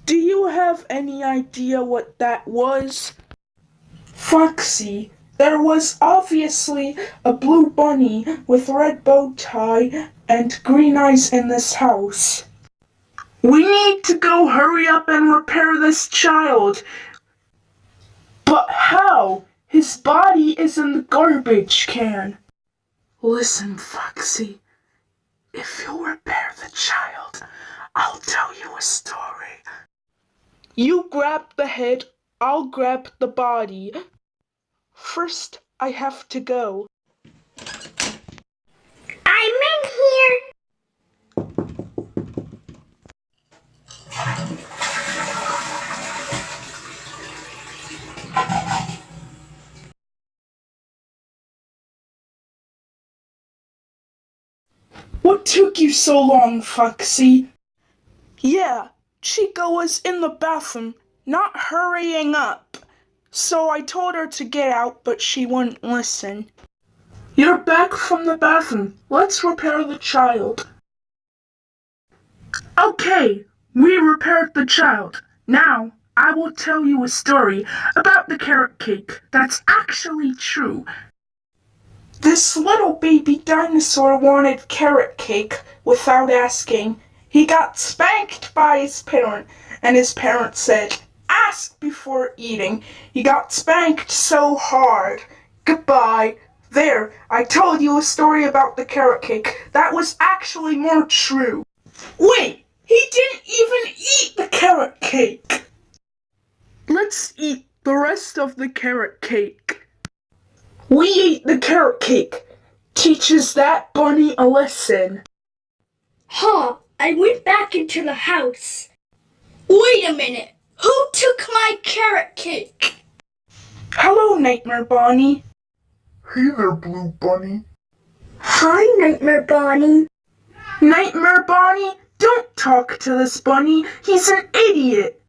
Do you have any idea what that was? Foxy, there was obviously a blue bunny with red bow tie and green eyes in this house. We need to go hurry up and repair this child. But how? His body is in the garbage can. Listen, Foxy, if you'll repair the child, I'll tell you a story. You grab the head, I'll grab the body. First, I have to go. I'm in here. What took you so long, Foxy? Yeah, Chica was in the bathroom, not hurrying up. So I told her to get out, but she wouldn't listen. You're back from the bathroom. Let's repair the child. Okay, we repaired the child. Now, I will tell you a story about the carrot cake that's actually true. This little baby dinosaur wanted carrot cake without asking. He got spanked by his parent, and his parent said, "Ask before eating." He got spanked so hard. Goodbye. There, I told you a story about the carrot cake. That was actually more true. Wait, he didn't even eat the carrot cake. Let's eat the rest of the carrot cake. We ate the carrot cake. Teaches that bunny a lesson. Huh, I went back into the house. Wait a minute, who took my carrot cake? Hello, Nightmare Bonnie. Hey there, Blue Bunny. Hi, Nightmare Bonnie. Nightmare Bonnie, don't talk to this bunny. He's an idiot.